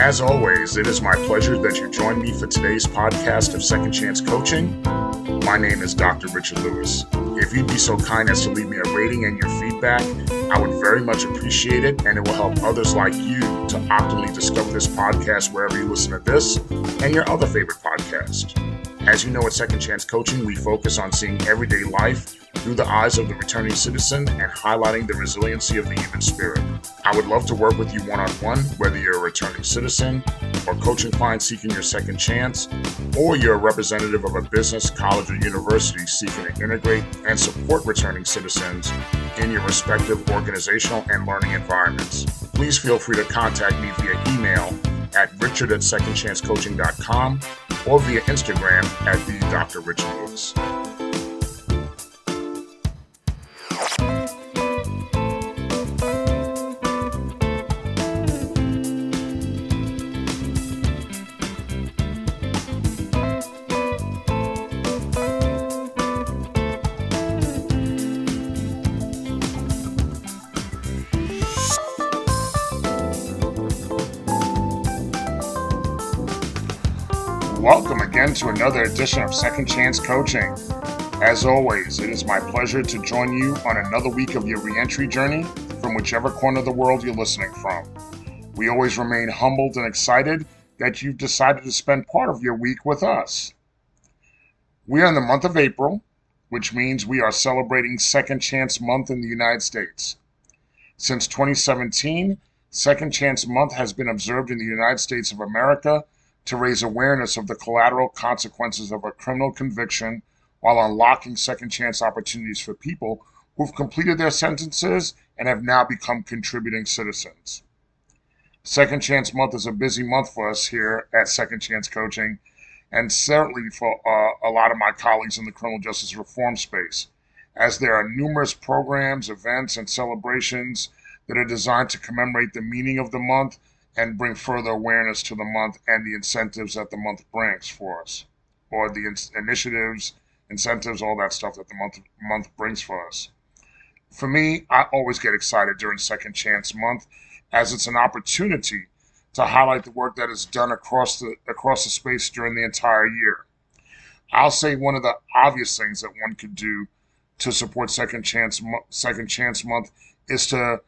As always, it is my pleasure that you join me for today's podcast of Second Chance Coaching. My name is Dr. Richard Lewis. If you'd be so kind as to leave me a rating and your feedback, I would very much appreciate it, and it will help others like you to optimally discover this podcast wherever you listen to this and your other favorite podcast. As you know, at Second Chance Coaching, we focus on seeing everyday life through the eyes of the returning citizen and highlighting the resiliency of the human spirit. I would love to work with you one-on-one, whether you're a returning citizen or coaching client seeking your second chance, or you're a representative of a business, college, or university seeking to integrate and support returning citizens in your respective organizational and learning environments. Please feel free to contact me via email at richard@secondchancecoaching.com or via Instagram at @the_Dr.RichardLewis. Welcome again to another edition of Second Chance Coaching. As always, it is my pleasure to join you on another week of your reentry journey from whichever corner of the world you're listening from. We always remain humbled and excited that you've decided to spend part of your week with us. We are in the month of April, which means we are celebrating Second Chance Month in the United States. Since 2017, Second Chance Month has been observed in the United States of America to raise awareness of the collateral consequences of a criminal conviction while unlocking second chance opportunities for people who've completed their sentences and have now become contributing citizens. Second Chance Month is a busy month for us here at Second Chance Coaching, and certainly for a lot of my colleagues in the criminal justice reform space, as there are numerous programs, events, and celebrations that are designed to commemorate the meaning of the month and bring further awareness to the month and the incentives that the month brings for us, or the initiatives, incentives, all that stuff that the month brings for us. For me, I always get excited during Second Chance Month, as it's an opportunity to highlight the work that is done across the space during the entire year. I'll say one of the obvious things that one could do to support Second Chance Month is to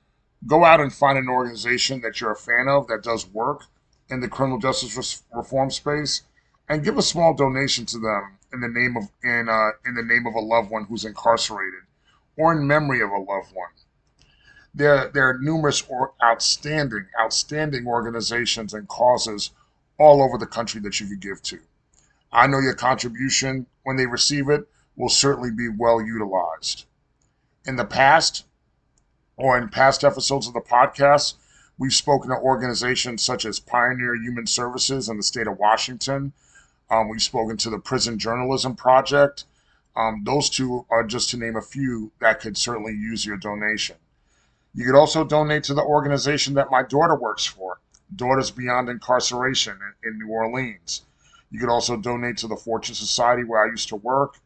go out and find an organization that you're a fan of that does work in the criminal justice reform space, and give a small donation to them in the name of a loved one who's incarcerated, or in memory of a loved one. There are numerous outstanding organizations and causes all over the country that you could give to. I know your contribution, when they receive it, will certainly be well utilized. In past episodes of the podcast, we've spoken to organizations such as Pioneer Human Services in the state of Washington. We've spoken to the Prison Journalism Project. Those two are just to name a few that could certainly use your donation. You could also donate to the organization that my daughter works for, Daughters Beyond Incarceration in New Orleans. You could also donate to the Fortune Society where I used to work,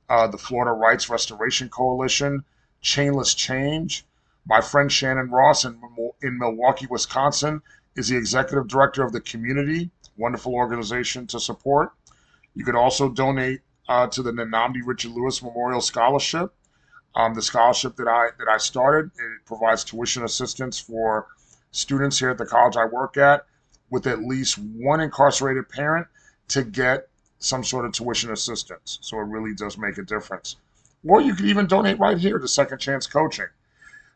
the Florida Rights Restoration Coalition, Chainless Change. My friend Shannon Ross in Milwaukee, Wisconsin, is the executive director of the Community, wonderful organization to support. You could also donate to the Nnamdi Richard Lewis Memorial Scholarship. The scholarship that I started, it provides tuition assistance for students here at the college I work at with at least one incarcerated parent to get some sort of tuition assistance. So it really does make a difference. Or you could even donate right here to Second Chance Coaching.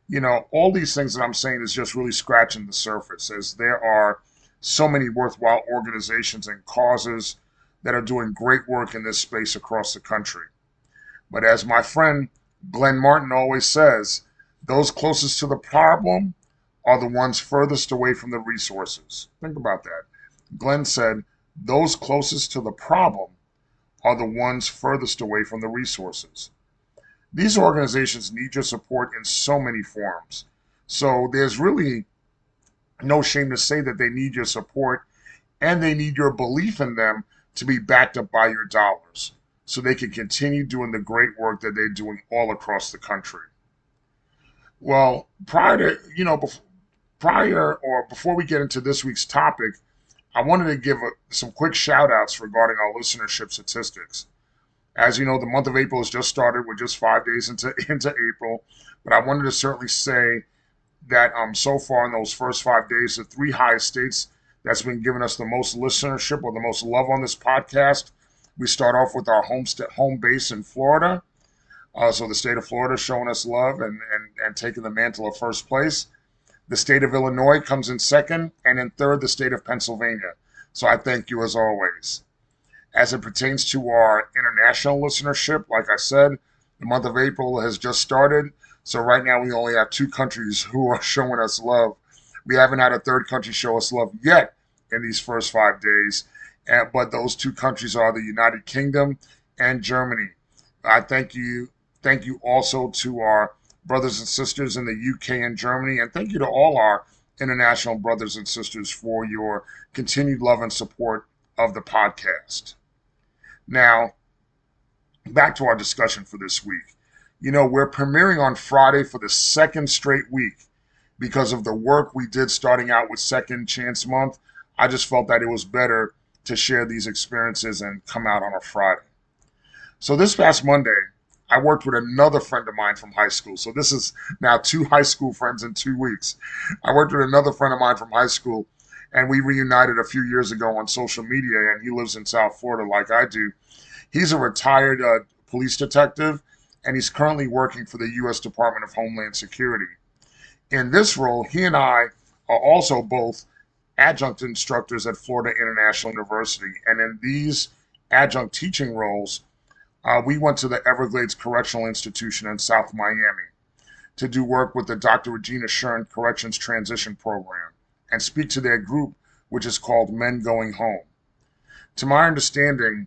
You know, all these things that I'm saying is just really scratching the surface, as there are so many worthwhile organizations and causes that are doing great work in this space across the country. But as my friend Glenn Martin always says, those closest to the problem are the ones furthest away from the resources. Think about that. Glenn said, those closest to the problem are the ones furthest away from the resources. These organizations need your support in so many forms. So there's really no shame to say that they need your support, and they need your belief in them to be backed up by your dollars, so they can continue doing the great work that they're doing all across the country. Well, before we get into this week's topic, I wanted to give some quick shout outs regarding our listenership statistics. As you know, the month of April has just started. We're just 5 days into April. But I wanted to certainly say that so far in those first 5 days, the three highest states that's been giving us the most listenership or the most love on this podcast, we start off with our home base in Florida. So the state of Florida showing us love and taking the mantle of first place. The state of Illinois comes in second, and in third, the state of Pennsylvania. So I thank you as always. As it pertains to our international listenership, like I said, the month of April has just started. So right now we only have two countries who are showing us love. We haven't had a third country show us love yet in these first 5 days. But those two countries are the United Kingdom and Germany. I thank you. Thank you also to our brothers and sisters in the UK and Germany. And thank you to all our international brothers and sisters for your continued love and support of the podcast. Now, back to our discussion for this week. You know, we're premiering on Friday for the second straight week because of the work we did starting out with Second Chance Month. I just felt that it was better to share these experiences and come out on a Friday. So this past Monday, I worked with another friend of mine from high school. So this is now two high school friends in 2 weeks. I worked with another friend of mine from high school, and we reunited a few years ago on social media, and he lives in South Florida like I do. He's a retired police detective, and he's currently working for the U.S. Department of Homeland Security. In this role, he and I are also both adjunct instructors at Florida International University, and in these adjunct teaching roles, we went to the Everglades Correctional Institution in South Miami to do work with the Dr. Regina Shern Corrections Transition Program and speak to their group, which is called Men Going Home. To my understanding,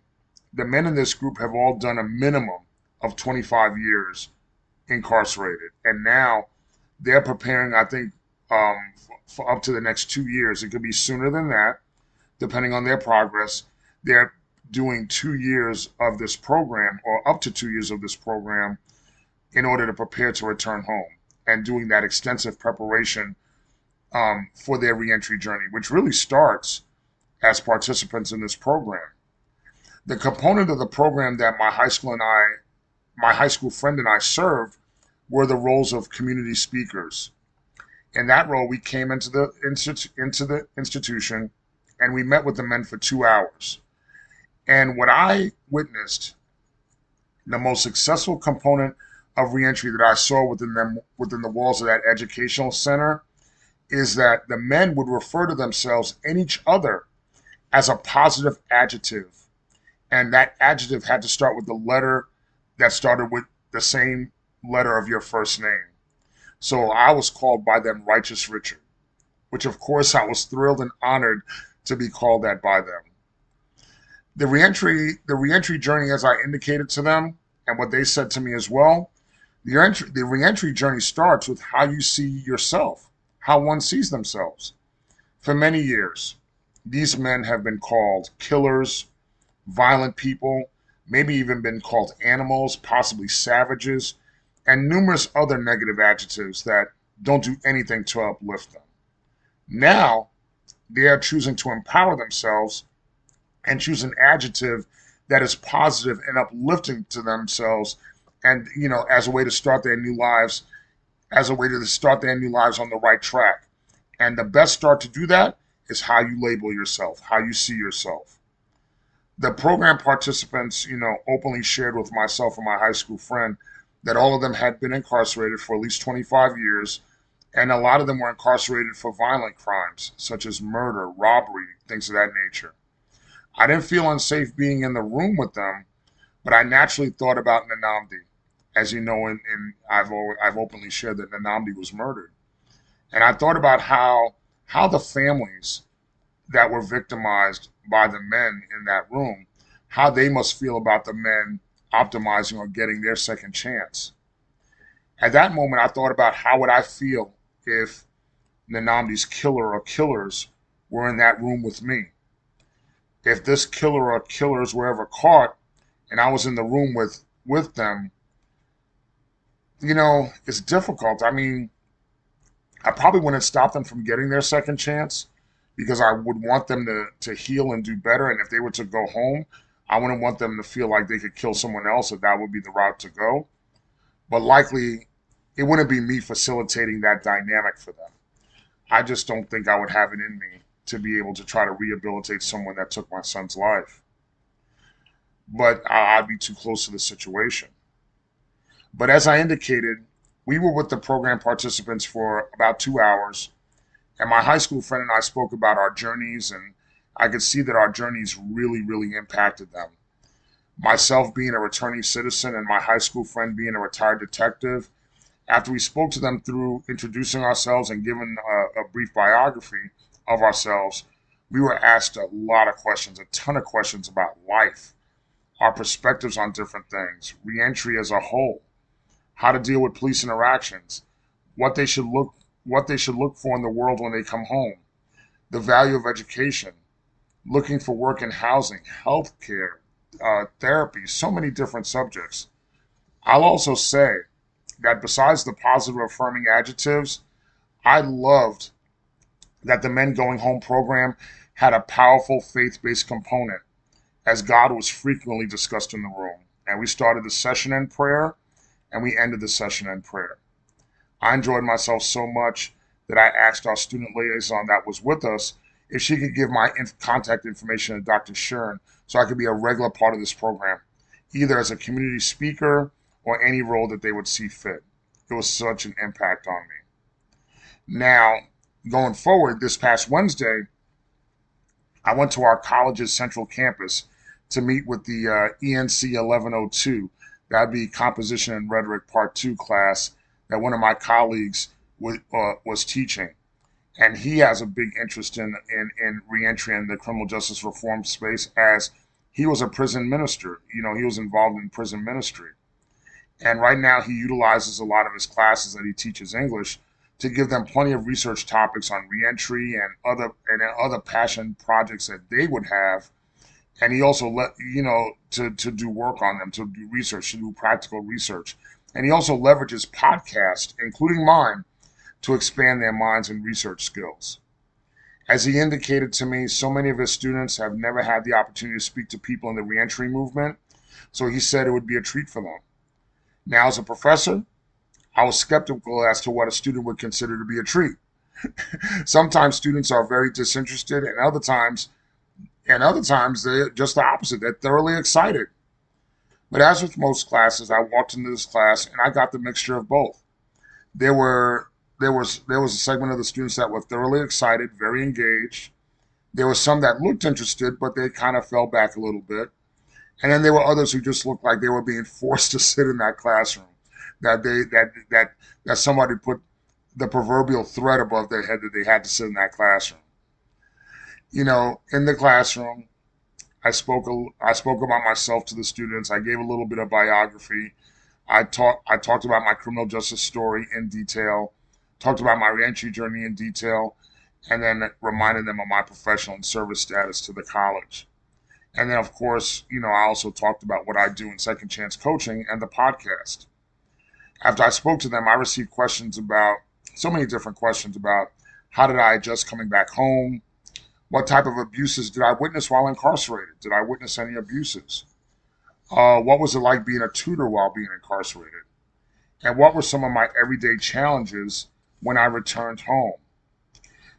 the men in this group have all done a minimum of 25 years incarcerated, and now they're preparing, I think, for up to the next 2 years. It could be sooner than that, depending on their progress. They're doing 2 years of this program, or up to 2 years of this program, in order to prepare to return home, and doing that extensive preparation for their reentry journey, which really starts as participants in this program. The component of the program that my high school friend and I served were the roles of community speakers. In that role, we came into the institution, and we met with the men for 2 hours. And what I witnessed, the most successful component of reentry that I saw within the walls of that educational center, is that the men would refer to themselves and each other as a positive adjective. And that adjective had to start with the letter that started with the same letter of your first name. So I was called by them Righteous Richard, which of course I was thrilled and honored to be called that by them. The reentry journey, as I indicated to them, and what they said to me as well, the reentry journey starts with how you see yourself, how one sees themselves. For many years, these men have been called killers, violent people, maybe even been called animals, possibly savages, and numerous other negative adjectives that don't do anything to uplift them. Now, they are choosing to empower themselves and choose an adjective that is positive and uplifting to themselves, and as a way to start their new lives, on the right track. And the best start to do that is how you label yourself, how you see yourself. The program participants, openly shared with myself and my high school friend that all of them had been incarcerated for at least 25 years, and a lot of them were incarcerated for violent crimes, such as murder, robbery, things of that nature. I didn't feel unsafe being in the room with them, but I naturally thought about Nnamdi. As you know, I've openly shared that Nnamdi was murdered. And I thought about how the families that were victimized by the men in that room, how they must feel about the men optimizing or getting their second chance. At that moment, I thought about how would I feel if Nnamdi's killer or killers were in that room with me. If this killer or killers were ever caught and I was in the room with them, it's difficult. I mean, I probably wouldn't stop them from getting their second chance, because I would want them to heal and do better. And if they were to go home, I wouldn't want them to feel like they could kill someone else, if that would be the route to go. But likely, it wouldn't be me facilitating that dynamic for them. I just don't think I would have it in me to be able to try to rehabilitate someone that took my son's life. But I'd be too close to the situation. But as I indicated, we were with the program participants for about 2 hours, and my high school friend and I spoke about our journeys, and I could see that our journeys really, really impacted them. Myself being a returning citizen and my high school friend being a retired detective, after we spoke to them through introducing ourselves and giving a brief biography of ourselves, we were asked a lot of questions, a ton of questions about life, our perspectives on different things, reentry as a whole, how to deal with police interactions, what they should look for in the world when they come home, the value of education, looking for work and housing, healthcare, therapy, so many different subjects. I'll also say that besides the positive affirming adjectives, I loved that the Men Going Home program had a powerful faith-based component, as God was frequently discussed in the room. And we started the session in prayer, and we ended the session in prayer. I enjoyed myself so much that I asked our student liaison that was with us if she could give my contact information to Dr. Shern so I could be a regular part of this program, either as a community speaker or any role that they would see fit. It was such an impact on me. Now, going forward, this past Wednesday, I went to our college's central campus to meet with the ENC 1102. That'd be Composition and Rhetoric Part 2 class that one of my colleagues was teaching. And he has a big interest in reentry and the criminal justice reform space, as he was a prison minister. He was involved in prison ministry. And right now he utilizes a lot of his classes that he teaches English to give them plenty of research topics on reentry and other passion projects that they would have. And he also to do work on them, to do research, to do practical research. And he also leverages podcasts, including mine, to expand their minds and research skills. As he indicated to me, so many of his students have never had the opportunity to speak to people in the reentry movement, so he said it would be a treat for them. Now, as a professor, I was skeptical as to what a student would consider to be a treat. Sometimes students are very disinterested, and other times they're just the opposite. They're thoroughly excited. But as with most classes, I walked into this class and I got the mixture of both. There was a segment of the students that were thoroughly excited, very engaged. There were some that looked interested, but they kind of fell back a little bit. And then there were others who just looked like they were being forced to sit in that classroom. That somebody put the proverbial threat above their head that they had to sit in that classroom. In the classroom, I spoke about myself to the students. I gave a little bit of biography. I talked about my criminal justice story in detail, talked about my reentry journey in detail, and then reminded them of my professional and service status to the college. And then, of course, I also talked about what I do in Second Chance Coaching and the podcast. After I spoke to them, I received so many different questions about how did I adjust coming back home? What type of abuses did I witness while incarcerated? Did I witness any abuses? What was it like being a tutor while being incarcerated? And what were some of my everyday challenges when I returned home?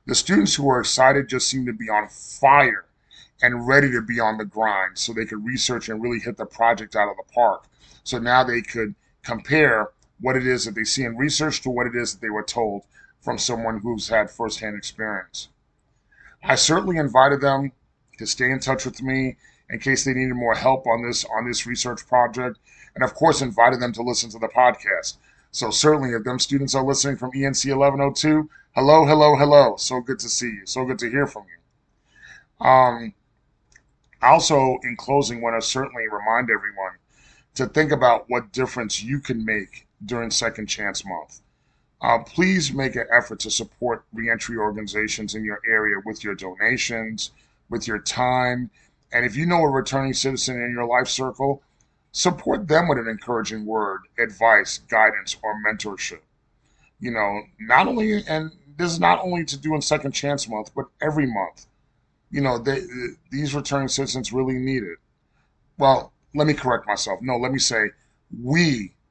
The students who were excited just seemed to be on fire and ready to be on the grind so they could research and really hit the project out of the park. So now they could compare what it is that they see in research to what it is that they were told from someone who's had firsthand experience. I certainly invited them to stay in touch with me in case they needed more help on this research project, and of course invited them to listen to the podcast. So certainly if them students are listening from ENC 1102, hello, hello, hello. So good to see you. So good to hear from you. Also, in closing, want to certainly remind everyone to think about what difference you can make during Second Chance Month. Please make an effort to support reentry organizations in your area with your donations, with your time. And if you know a returning citizen in your life circle, support them with an encouraging word, advice, guidance, or mentorship. Not only, and this is not only to do in Second Chance Month, but every month. These returning citizens really need it. Well, let me correct myself. No, let me say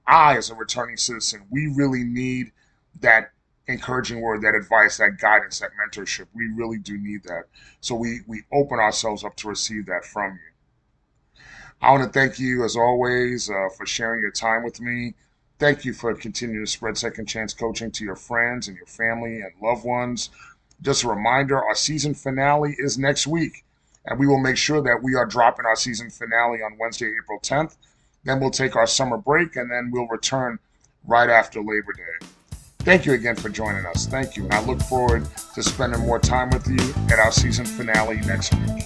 I as a returning citizen, we really need that encouraging word, that advice, that guidance, that mentorship. We really do need that. So we open ourselves up to receive that from you. I want to thank you, as always, for sharing your time with me. Thank you for continuing to spread Second Chance Coaching to your friends and your family and loved ones. Just a reminder, our season finale is next week, and we will make sure that we are dropping our season finale on Wednesday, April 10th. Then we'll take our summer break, and then we'll return right after Labor Day. Thank you again for joining us. Thank you. And I look forward to spending more time with you at our season finale next week.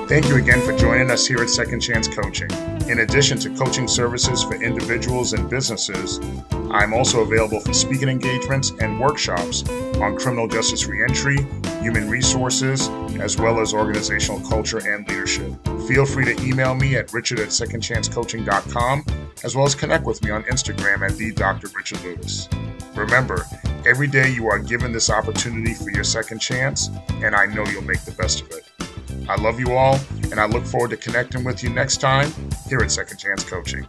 Thank you again for joining us here at Second Chance Coaching. In addition to coaching services for individuals and businesses, I'm also available for speaking engagements and workshops on criminal justice reentry, human resources, as well as organizational culture and leadership. Feel free to email me at richard@secondchancecoaching.com, as well as connect with me on Instagram at @DrRichardLewis. Remember, every day you are given this opportunity for your second chance, and I know you'll make the best of it. I love you all, and I look forward to connecting with you next time here at Second Chance Coaching.